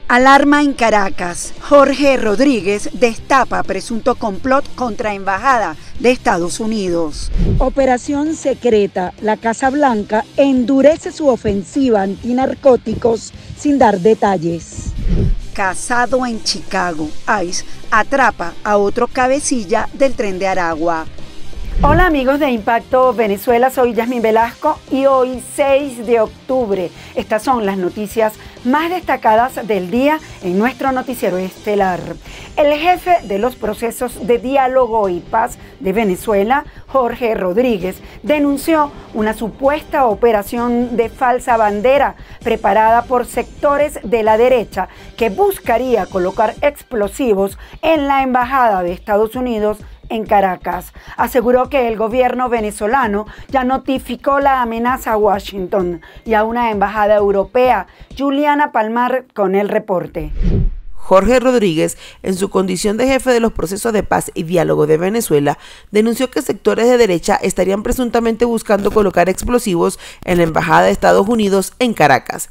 Alarma en Caracas. Jorge Rodríguez destapa presunto complot contra Embajada de Estados Unidos. Operación secreta. La Casa Blanca endurece su ofensiva antinarcóticos sin dar detalles. Casado en Chicago. ICE atrapa a otro cabecilla del Tren de Aragua. Hola amigos de Impacto Venezuela, soy Yasmín Velasco y hoy 6 de octubre. Estas son las noticias más destacadas del día en nuestro noticiero estelar. El jefe de los procesos de diálogo y paz de Venezuela, Jorge Rodríguez, denunció una supuesta operación de falsa bandera preparada por sectores de la derecha que buscaría colocar explosivos en la Embajada de Estados Unidos en Caracas. Aseguró que el gobierno venezolano ya notificó la amenaza a Washington y a una embajada europea. Juliana Palmar con el reporte. Jorge Rodríguez, en su condición de jefe de los procesos de paz y diálogo de Venezuela, denunció que sectores de derecha estarían presuntamente buscando colocar explosivos en la embajada de Estados Unidos en Caracas.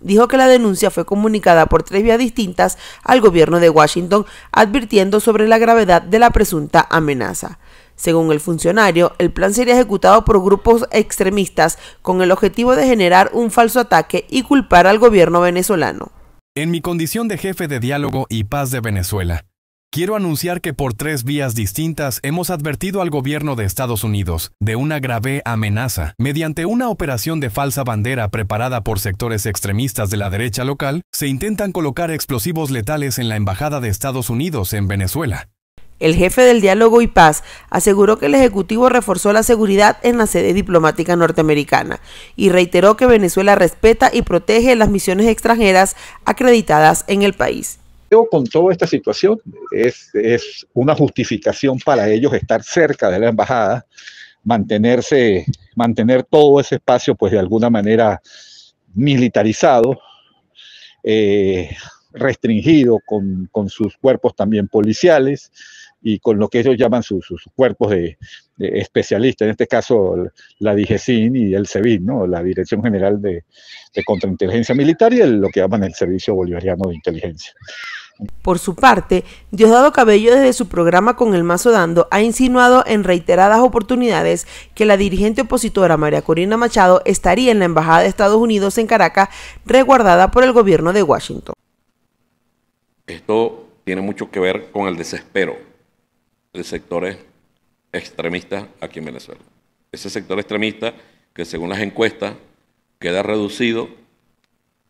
Dijo que la denuncia fue comunicada por 3 vías distintas al gobierno de Washington, advirtiendo sobre la gravedad de la presunta amenaza. Según el funcionario, el plan sería ejecutado por grupos extremistas con el objetivo de generar un falso ataque y culpar al gobierno venezolano. En mi condición de jefe de diálogo y paz de Venezuela, quiero anunciar que por 3 vías distintas hemos advertido al gobierno de Estados Unidos de una grave amenaza. Mediante una operación de falsa bandera preparada por sectores extremistas de la derecha local, se intentan colocar explosivos letales en la Embajada de Estados Unidos en Venezuela. El jefe del diálogo y paz aseguró que el Ejecutivo reforzó la seguridad en la sede diplomática norteamericana y reiteró que Venezuela respeta y protege las misiones extranjeras acreditadas en el país. Con toda esta situación es una justificación para ellos estar cerca de la embajada, mantener todo ese espacio pues de alguna manera militarizado, restringido con sus cuerpos también policiales y con lo que ellos llaman sus cuerpos de especialistas, en este caso la DIGESIN y el SEBIN, ¿no? La Dirección General de Contrainteligencia Militar y lo que llaman el Servicio Bolivariano de Inteligencia. Por su parte, Diosdado Cabello desde su programa Con el Mazo Dando ha insinuado en reiteradas oportunidades que la dirigente opositora María Corina Machado estaría en la Embajada de Estados Unidos en Caracas, resguardada por el gobierno de Washington. Esto tiene mucho que ver con el desespero de sectores extremistas aquí en Venezuela. Ese sector extremista que según las encuestas queda reducido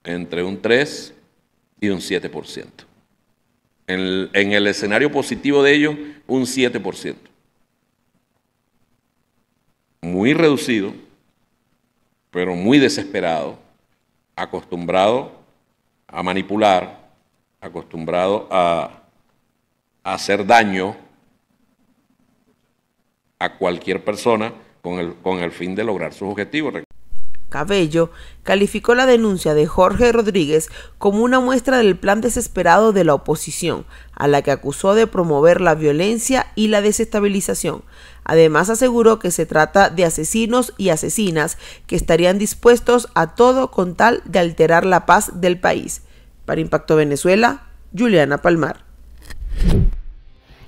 entre un 3 y un 7%. En el escenario positivo de ellos, un 7%. Muy reducido, pero muy desesperado, acostumbrado a manipular, acostumbrado a hacer daño a cualquier persona con el fin de lograr sus objetivos. Cabello calificó la denuncia de Jorge Rodríguez como una muestra del plan desesperado de la oposición, a la que acusó de promover la violencia y la desestabilización. Además aseguró que se trata de asesinos y asesinas que estarían dispuestos a todo con tal de alterar la paz del país. Para Impacto Venezuela, Juliana Palmar.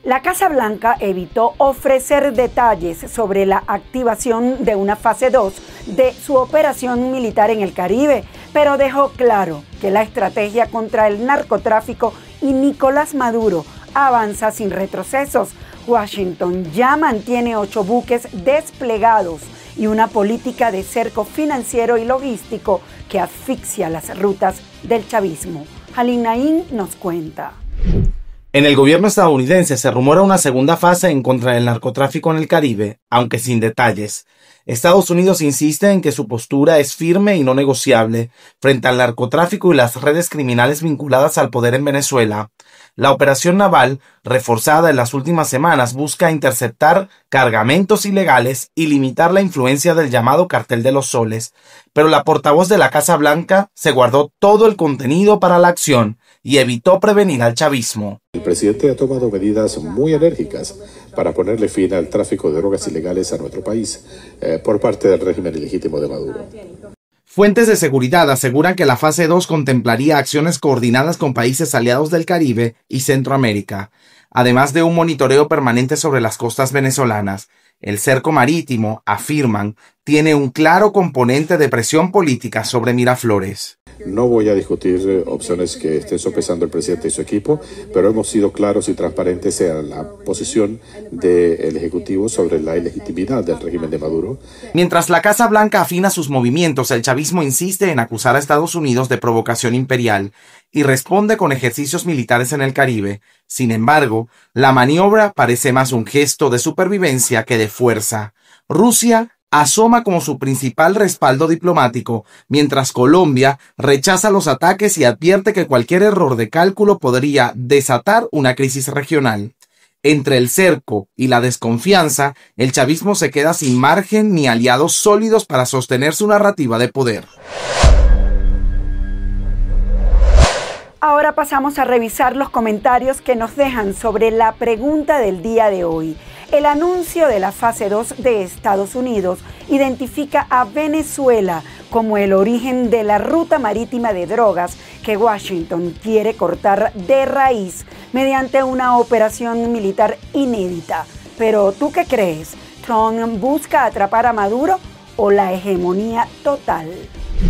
La Casa Blanca evitó ofrecer detalles sobre la activación de una fase 2 de su operación militar en el Caribe, pero dejó claro que la estrategia contra el narcotráfico y Nicolás Maduro avanza sin retrocesos. Washington ya mantiene 8 buques desplegados y una política de cerco financiero y logístico que asfixia las rutas del chavismo. Jalín Naín nos cuenta. En el gobierno estadounidense se rumora una segunda fase en contra del narcotráfico en el Caribe, aunque sin detalles. Estados Unidos insiste en que su postura es firme y no negociable frente al narcotráfico y las redes criminales vinculadas al poder en Venezuela. La operación naval, reforzada en las últimas semanas, busca interceptar cargamentos ilegales y limitar la influencia del llamado Cartel de los Soles, pero la portavoz de la Casa Blanca se guardó todo el contenido para la acción y evitó prevenir al chavismo. El presidente ha tomado medidas muy enérgicas para ponerle fin al tráfico de drogas ilegales a nuestro país por parte del régimen ilegítimo de Maduro. Fuentes de seguridad aseguran que la fase 2 contemplaría acciones coordinadas con países aliados del Caribe y Centroamérica, además de un monitoreo permanente sobre las costas venezolanas. El cerco marítimo, afirman, tiene un claro componente de presión política sobre Miraflores. No voy a discutir opciones que esté sopesando el presidente y su equipo, pero hemos sido claros y transparentes en la posición del Ejecutivo sobre la ilegitimidad del régimen de Maduro. Mientras la Casa Blanca afina sus movimientos, el chavismo insiste en acusar a Estados Unidos de provocación imperial y responde con ejercicios militares en el Caribe. Sin embargo, la maniobra parece más un gesto de supervivencia que de fuerza. Rusia asoma como su principal respaldo diplomático, mientras Colombia rechaza los ataques y advierte que cualquier error de cálculo podría desatar una crisis regional. Entre el cerco y la desconfianza, el chavismo se queda sin margen ni aliados sólidos para sostener su narrativa de poder. Ahora pasamos a revisar los comentarios que nos dejan sobre la pregunta del día de hoy. El anuncio de la fase 2 de Estados Unidos identifica a Venezuela como el origen de la ruta marítima de drogas que Washington quiere cortar de raíz mediante una operación militar inédita. Pero ¿tú qué crees? ¿Trump busca atrapar a Maduro o la hegemonía total?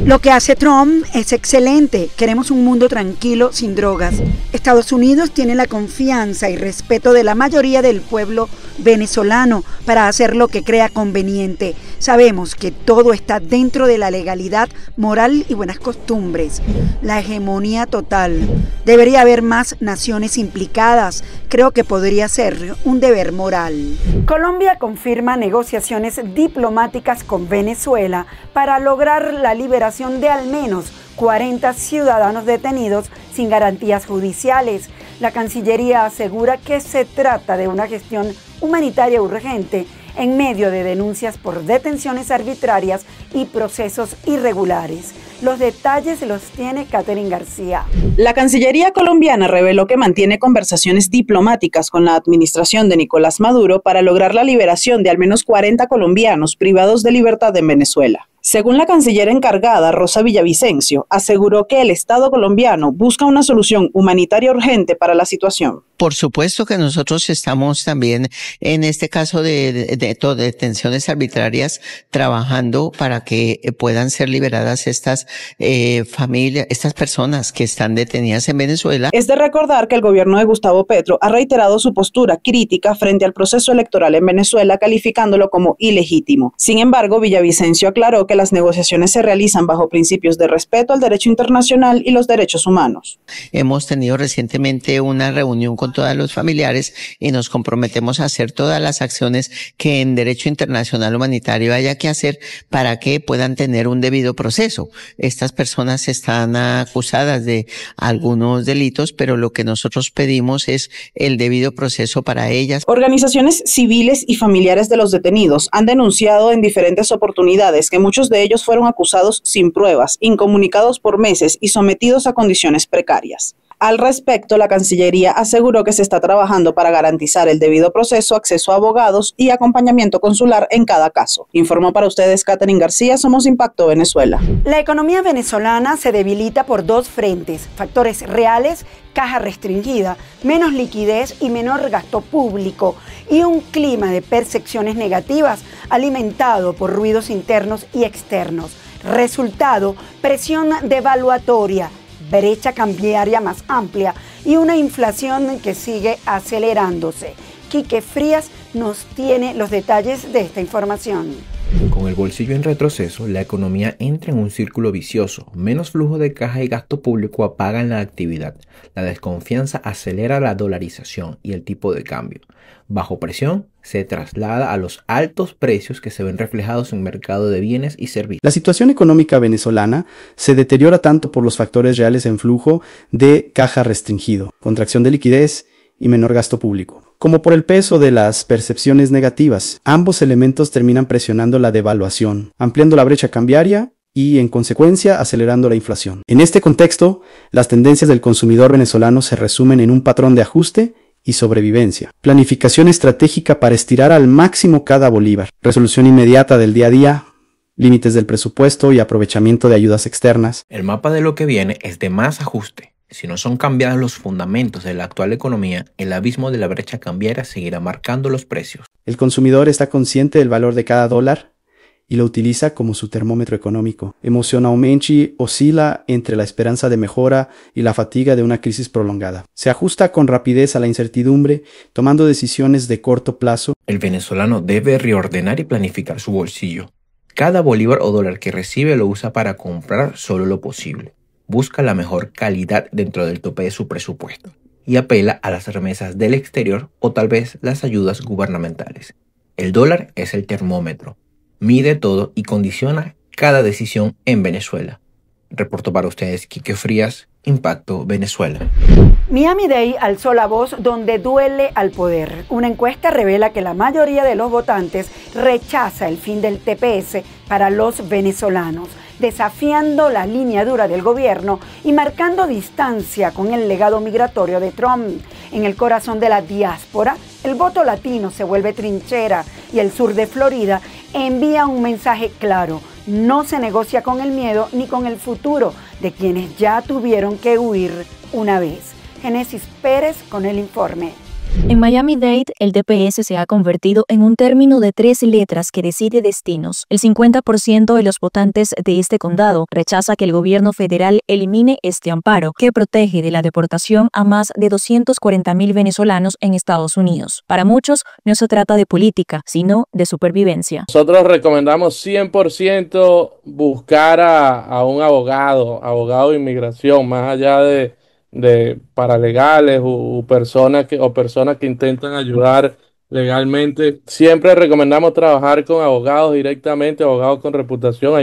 Lo que hace Trump es excelente. Queremos un mundo tranquilo, sin drogas. Estados Unidos tiene la confianza y respeto de la mayoría del pueblo venezolano para hacer lo que crea conveniente. Sabemos que todo está dentro de la legalidad, moral y buenas costumbres. La hegemonía total. Debería haber más naciones implicadas. Creo que podría ser un deber moral. Colombia confirma negociaciones diplomáticas con Venezuela para lograr la liberación de al menos 40 ciudadanos detenidos sin garantías judiciales. La Cancillería asegura que se trata de una gestión humanitaria urgente en medio de denuncias por detenciones arbitrarias y procesos irregulares. Los detalles los tiene Catherine García. La Cancillería colombiana reveló que mantiene conversaciones diplomáticas con la administración de Nicolás Maduro para lograr la liberación de al menos 40 colombianos privados de libertad en Venezuela. Según la canciller encargada, Rosa Villavicencio, aseguró que el Estado colombiano busca una solución humanitaria urgente para la situación. Por supuesto que nosotros estamos también en este caso de detenciones arbitrarias trabajando para que puedan ser liberadas estas familias, estas personas que están detenidas en Venezuela. Es de recordar que el gobierno de Gustavo Petro ha reiterado su postura crítica frente al proceso electoral en Venezuela, calificándolo como ilegítimo. Sin embargo, Villavicencio aclaró que las negociaciones se realizan bajo principios de respeto al derecho internacional y los derechos humanos. Hemos tenido recientemente una reunión con todos los familiares y nos comprometemos a hacer todas las acciones que en derecho internacional humanitario haya que hacer para que puedan tener un debido proceso. Estas personas están acusadas de algunos delitos, pero lo que nosotros pedimos es el debido proceso para ellas. Organizaciones civiles y familiares de los detenidos han denunciado en diferentes oportunidades que muchos de ellos fueron acusados sin pruebas, incomunicados por meses y sometidos a condiciones precarias. Al respecto, la Cancillería aseguró que se está trabajando para garantizar el debido proceso, acceso a abogados y acompañamiento consular en cada caso. Informó para ustedes Catherine García, Somos Impacto Venezuela. La economía venezolana se debilita por dos frentes: factores reales, caja restringida, menos liquidez y menor gasto público, y un clima de percepciones negativas alimentado por ruidos internos y externos. Resultado: presión devaluatoria, brecha cambiaria más amplia y una inflación que sigue acelerándose. Quique Frías nos tiene los detalles de esta información. Con el bolsillo en retroceso, la economía entra en un círculo vicioso. Menos flujo de caja y gasto público apagan la actividad. La desconfianza acelera la dolarización y el tipo de cambio. Bajo presión, se traslada a los altos precios que se ven reflejados en el mercado de bienes y servicios. La situación económica venezolana se deteriora tanto por los factores reales en flujo de caja restringido, contracción de liquidez y menor gasto público, como por el peso de las percepciones negativas. Ambos elementos terminan presionando la devaluación, ampliando la brecha cambiaria y, en consecuencia, acelerando la inflación. En este contexto, las tendencias del consumidor venezolano se resumen en un patrón de ajuste y sobrevivencia. Planificación estratégica para estirar al máximo cada bolívar. Resolución inmediata del día a día límites del presupuesto y aprovechamiento de ayudas externas. El mapa de lo que viene es de más ajuste. Si no son cambiados los fundamentos de la actual economía, el abismo de la brecha cambiaria seguirá marcando los precios. El consumidor está consciente del valor de cada dólar y lo utiliza como su termómetro económico. Emocionalmente oscila entre la esperanza de mejora y la fatiga de una crisis prolongada. Se ajusta con rapidez a la incertidumbre, tomando decisiones de corto plazo. El venezolano debe reordenar y planificar su bolsillo. Cada bolívar o dólar que recibe lo usa para comprar solo lo posible. Busca la mejor calidad dentro del tope de su presupuesto y apela a las remesas del exterior o tal vez las ayudas gubernamentales. El dólar es el termómetro. Mide todo y condiciona cada decisión en Venezuela. Reporto para ustedes Quique Frías, Impacto Venezuela. Miami-Dade alzó la voz donde duele al poder. Una encuesta revela que la mayoría de los votantes rechaza el fin del TPS para los venezolanos, desafiando la línea dura del gobierno y marcando distancia con el legado migratorio de Trump. En el corazón de la diáspora, el voto latino se vuelve trinchera y el sur de Florida envía un mensaje claro: no se negocia con el miedo ni con el futuro de quienes ya tuvieron que huir una vez. Génesis Pérez con el informe. En Miami-Dade, el TPS se ha convertido en un término de 3 letras que decide destinos. El 50% de los votantes de este condado rechaza que el gobierno federal elimine este amparo, que protege de la deportación a más de 240,000 venezolanos en Estados Unidos. Para muchos, no se trata de política, sino de supervivencia. Nosotros recomendamos 100% buscar a un abogado de inmigración, más allá de paralegales o personas que intentan ayudar legalmente. Siempre recomendamos trabajar con abogados directamente, abogados con reputación.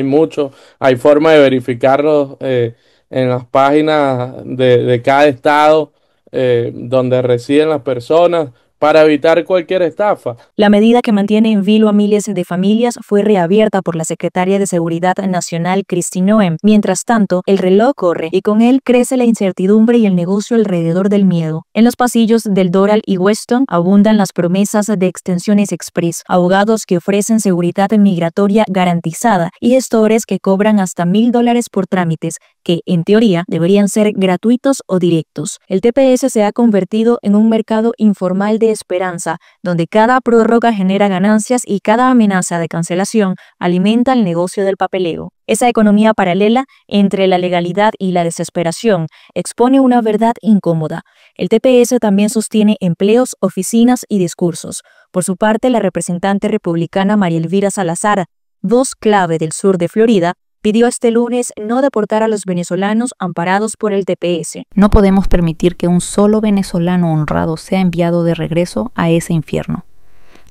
Hay forma de verificarlos en las páginas de cada estado donde residen las personas, para evitar cualquier estafa. La medida, que mantiene en vilo a miles de familias, fue reabierta por la secretaria de Seguridad Nacional, Kristi Noem. Mientras tanto, el reloj corre y con él crece la incertidumbre y el negocio alrededor del miedo. En los pasillos del Doral y Weston abundan las promesas de extensiones express, abogados que ofrecen seguridad migratoria garantizada y gestores que cobran hasta $1,000 por trámites que, en teoría, deberían ser gratuitos o directos. El TPS se ha convertido en un mercado informal de esperanza, donde cada prórroga genera ganancias y cada amenaza de cancelación alimenta el negocio del papeleo. Esa economía paralela entre la legalidad y la desesperación expone una verdad incómoda. El TPS también sostiene empleos, oficinas y discursos. Por su parte, la representante republicana María Elvira Salazar, voz clave del sur de Florida, pidió este lunes no deportar a los venezolanos amparados por el TPS. No podemos permitir que un solo venezolano honrado sea enviado de regreso a ese infierno.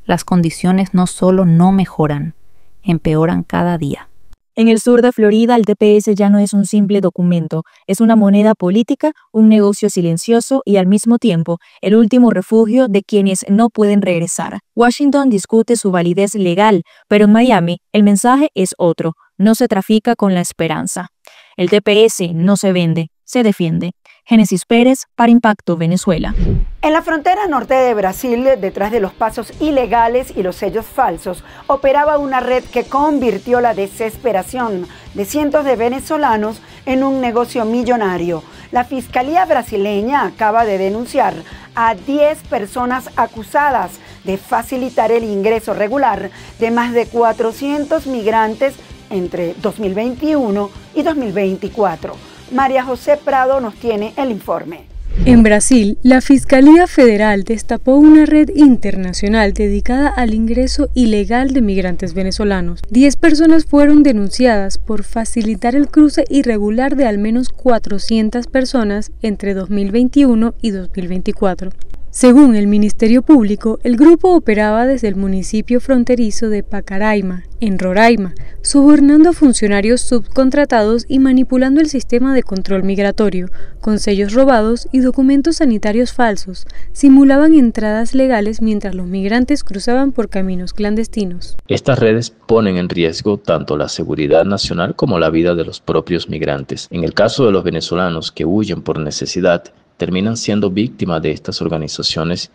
Las condiciones no solo no mejoran, empeoran cada día. En el sur de Florida, el TPS ya no es un simple documento, es una moneda política, un negocio silencioso y al mismo tiempo el último refugio de quienes no pueden regresar. Washington discute su validez legal, pero en Miami el mensaje es otro: no se trafica con la esperanza. El TPS no se vende, se defiende. Génesis Pérez para Impacto Venezuela. En la frontera norte de Brasil, detrás de los pasos ilegales y los sellos falsos, operaba una red que convirtió la desesperación de cientos de venezolanos en un negocio millonario. La Fiscalía brasileña acaba de denunciar a 10 personas acusadas de facilitar el ingreso regular de más de 400 migrantes entre 2021 y 2024. María José Prado nos tiene el informe. En Brasil, la Fiscalía Federal destapó una red internacional dedicada al ingreso ilegal de migrantes venezolanos. 10 personas fueron denunciadas por facilitar el cruce irregular de al menos 400 personas entre 2021 y 2024. Según el Ministerio Público, el grupo operaba desde el municipio fronterizo de Pacaraima, en Roraima, sobornando a funcionarios subcontratados y manipulando el sistema de control migratorio, con sellos robados y documentos sanitarios falsos. Simulaban entradas legales mientras los migrantes cruzaban por caminos clandestinos. Estas redes ponen en riesgo tanto la seguridad nacional como la vida de los propios migrantes. En el caso de los venezolanos que huyen por necesidad, terminan siendo víctimas de estas organizaciones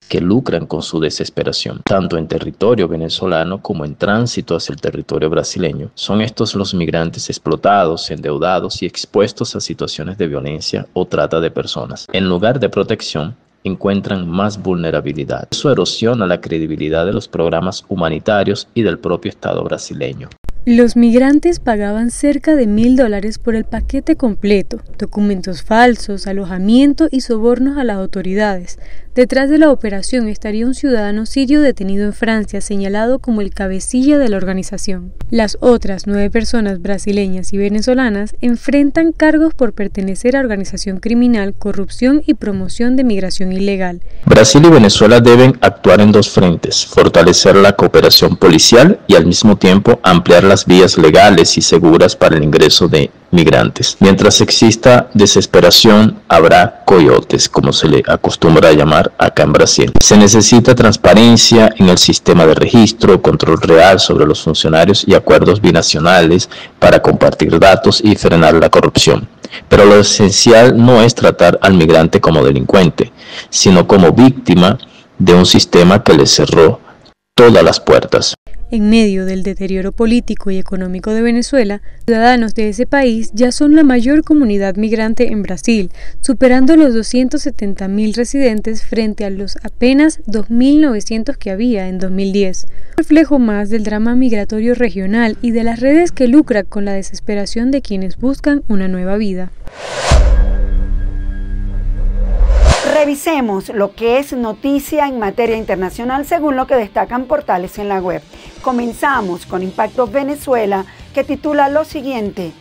que lucran con su desesperación, tanto en territorio venezolano como en tránsito hacia el territorio brasileño. Son estos los migrantes explotados, endeudados y expuestos a situaciones de violencia o trata de personas. En lugar de protección, encuentran más vulnerabilidad. Eso erosiona la credibilidad de los programas humanitarios y del propio Estado brasileño. Los migrantes pagaban cerca de $1.000 por el paquete completo, documentos falsos, alojamiento y sobornos a las autoridades. Detrás de la operación estaría un ciudadano sirio detenido en Francia, señalado como el cabecilla de la organización. Las otras 9 personas brasileñas y venezolanas enfrentan cargos por pertenecer a organización criminal, corrupción y promoción de migración ilegal. Brasil y Venezuela deben actuar en 2 frentes: fortalecer la cooperación policial y al mismo tiempo ampliar las vías legales y seguras para el ingreso de migrantes. Mientras exista desesperación, habrá coyotes, como se le acostumbra a llamar acá en Brasil. Se necesita transparencia en el sistema de registro, control real sobre los funcionarios y acuerdos binacionales para compartir datos y frenar la corrupción. Pero lo esencial no es tratar al migrante como delincuente, sino como víctima de un sistema que le cerró todas las puertas. En medio del deterioro político y económico de Venezuela, ciudadanos de ese país ya son la mayor comunidad migrante en Brasil, superando los 270.000 residentes frente a los apenas 2.900 que había en 2010. Un reflejo más del drama migratorio regional y de las redes que lucran con la desesperación de quienes buscan una nueva vida. Revisemos lo que es noticia en materia internacional según lo que destacan portales en la web. Comenzamos con Impacto Venezuela, que titula lo siguiente: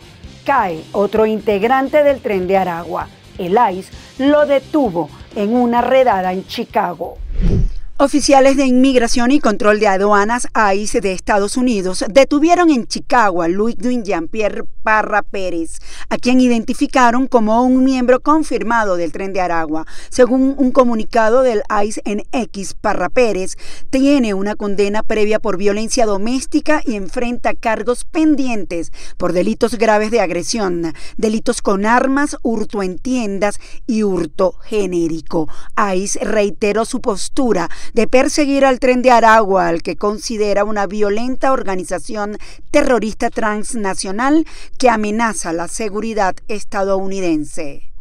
cae otro integrante del Tren de Aragua. El ICE lo detuvo en una redada en Chicago. Oficiales de Inmigración y Control de Aduanas ICE de Estados Unidos detuvieron en Chicago a Ludwig Jean-Pierre Parra Pérez, a quien identificaron como un miembro confirmado del Tren de Aragua. Según un comunicado del ICE en X, Parra Pérez tiene una condena previa por violencia doméstica y enfrenta cargos pendientes por delitos graves de agresión, delitos con armas, hurto en tiendas y hurto genérico. ICE reiteró su postura de perseguir al Tren de Aragua, al que considera una violenta organización terrorista transnacional que amenaza la seguridad estadounidense.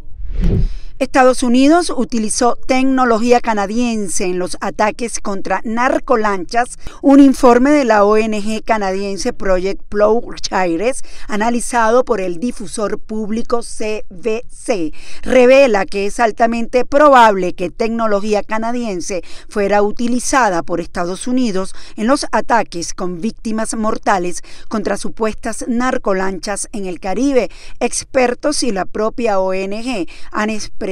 Estados Unidos utilizó tecnología canadiense en los ataques contra narcolanchas. Un informe de la ONG canadiense Project Plowshares, analizado por el difusor público CBC, revela que es altamente probable que tecnología canadiense fuera utilizada por Estados Unidos en los ataques con víctimas mortales contra supuestas narcolanchas en el Caribe. Expertos y la propia ONG han expresado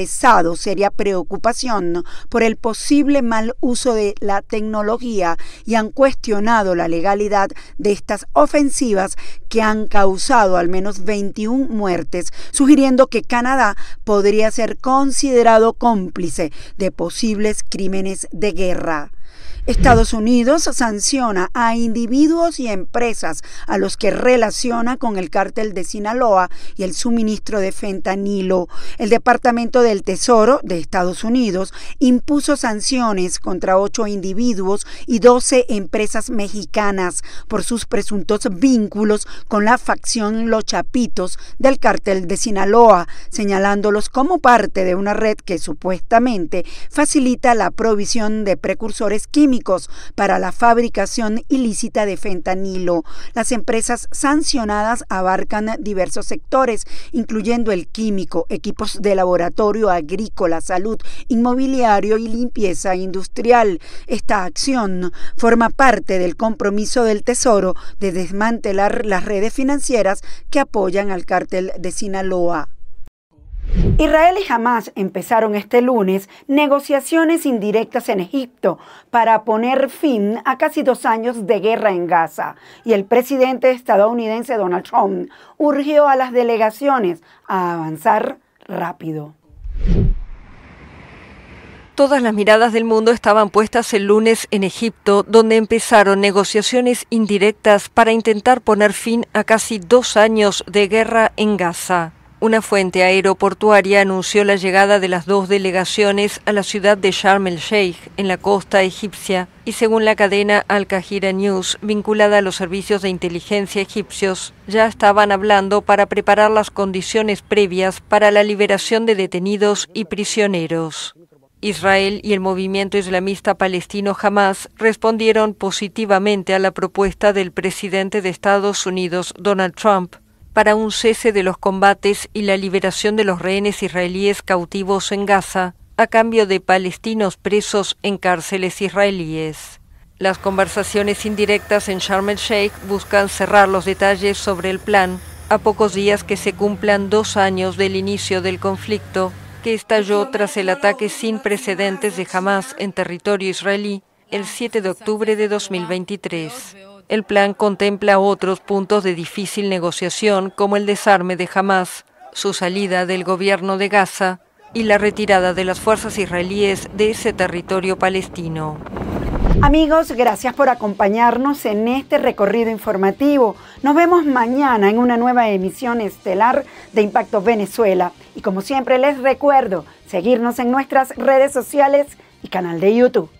seria preocupación por el posible mal uso de la tecnología y han cuestionado la legalidad de estas ofensivas que han causado al menos 21 muertes, sugiriendo que Canadá podría ser considerado cómplice de posibles crímenes de guerra. Estados Unidos sanciona a individuos y empresas a los que relaciona con el cártel de Sinaloa y el suministro de fentanilo. El Departamento del Tesoro de Estados Unidos impuso sanciones contra 8 individuos y 12 empresas mexicanas por sus presuntos vínculos con la facción Los Chapitos del cártel de Sinaloa, señalándolos como parte de una red que supuestamente facilita la provisión de precursores químicos para la fabricación ilícita de fentanilo. Las empresas sancionadas abarcan diversos sectores, incluyendo el químico, equipos de laboratorio, agrícola, salud, inmobiliario y limpieza industrial. Esta acción forma parte del compromiso del Tesoro de desmantelar las redes financieras que apoyan al cártel de Sinaloa. Israel y Hamás empezaron este lunes negociaciones indirectas en Egipto para poner fin a casi 2 años de guerra en Gaza, y el presidente estadounidense Donald Trump urgió a las delegaciones a avanzar rápido. Todas las miradas del mundo estaban puestas el lunes en Egipto, donde empezaron negociaciones indirectas para intentar poner fin a casi 2 años de guerra en Gaza. Una fuente aeroportuaria anunció la llegada de las 2 delegaciones a la ciudad de Sharm el-Sheikh, en la costa egipcia, y según la cadena Al Qahira News, vinculada a los servicios de inteligencia egipcios, ya estaban hablando para preparar las condiciones previas para la liberación de detenidos y prisioneros. Israel y el movimiento islamista palestino Hamas respondieron positivamente a la propuesta del presidente de Estados Unidos, Donald Trump, para un cese de los combates y la liberación de los rehenes israelíes cautivos en Gaza, a cambio de palestinos presos en cárceles israelíes. Las conversaciones indirectas en Sharm el-Sheikh buscan cerrar los detalles sobre el plan, a pocos días que se cumplan 2 años del inicio del conflicto, que estalló tras el ataque sin precedentes de Hamas en territorio israelí el 7 de octubre de 2023. El plan contempla otros puntos de difícil negociación, como el desarme de Hamas, su salida del gobierno de Gaza y la retirada de las fuerzas israelíes de ese territorio palestino. Amigos, gracias por acompañarnos en este recorrido informativo. Nos vemos mañana en una nueva emisión estelar de Impacto Venezuela. Y como siempre les recuerdo, seguirnos en nuestras redes sociales y canal de YouTube.